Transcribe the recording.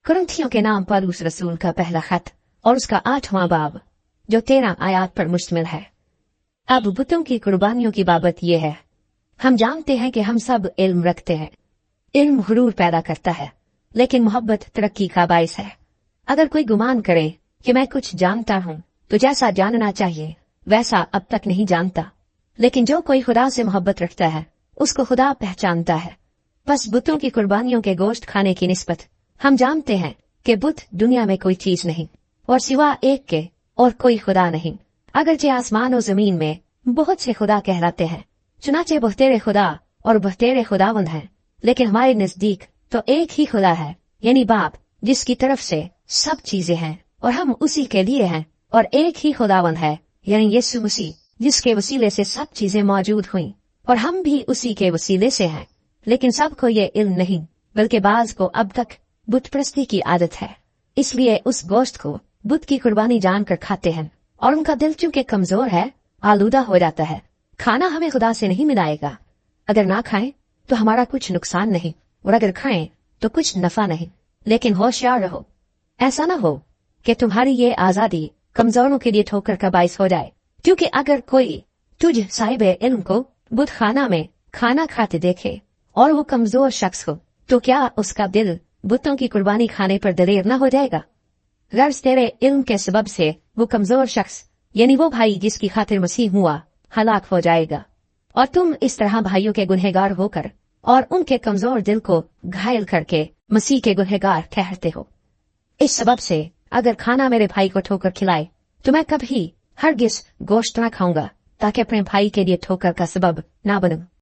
कुरिन्थियों के नाम पर उस रसूल का पहला खत और उसका 8वां बाब जो 13 आयात पर मुश्तमिल है। अब बुतों की कुर्बानियों की बाबत यह है, हम जानते हैं कि हम सब इल्म रखते हैं। इल्म गुरूर पैदा करता है, लेकिन मोहब्बत तरक्की का बाइस है। अगर कोई गुमान करे कि मैं कुछ जानता हूँ, तो जैसा जानना चाहिए वैसा अब तक नहीं जानता। लेकिन जो कोई खुदा से मोहब्बत रखता है, उसको खुदा पहचानता है। बस बुतों की कुर्बानियों के गोश्त खाने की निस्बत हम जानते हैं कि बुत दुनिया में कोई चीज नहीं और सिवा एक के और कोई खुदा नहीं। अगरचे आसमान और जमीन में बहुत से खुदा कहलाते हैं, चुनाचे बहुतेरे खुदा और बहुतेरे खुदावंद हैं, लेकिन हमारे नजदीक तो एक ही खुदा है, यानी बाप, जिसकी तरफ से सब चीजें हैं और हम उसी के लिए हैं। और एक ही खुदावंद है, यानी यीशु मसीह, जिसके वसीले से सब चीजें मौजूद हुई और हम भी उसी के वसीले से हैं। लेकिन सबको ये इल्म नहीं, बल्कि बाज को अब तक बुत परस्ती की आदत है, इसलिए उस गोश्त को बुत की कुर्बानी जानकर खाते हैं और उनका दिल चूंकि कमजोर है, आलूदा हो जाता है। खाना हमें खुदा से नहीं मिलाएगा। अगर ना खाएं तो हमारा कुछ नुकसान नहीं, और अगर खाएं तो कुछ नफा नहीं। लेकिन होशियार रहो, ऐसा ना हो कि तुम्हारी ये आजादी कमजोरों के लिए ठोकर का बाइस हो जाए। क्योंकि अगर कोई तुझ साहिब इल्म को बुत खाना में खाना खाते देखे और वो कमजोर शख्स हो, तो क्या उसका दिल बुतों की कुर्बानी खाने पर दलेर न हो जाएगा? गर्ज तेरे इल्म के सबब से वो कमजोर शख्स, यानी वो भाई जिसकी खातिर मसीह हुआ, हलाक हो जाएगा। और तुम इस तरह भाइयों के गुनहगार होकर और उनके कमजोर दिल को घायल करके मसीह के गुनहगार ठहरते हो। इस सबब से अगर खाना मेरे भाई को ठोकर खिलाए, तो मैं कभी हरगिज गोश्त न खाऊंगा, ताकि अपने भाई के लिए ठोकर का सबब ना बनूं।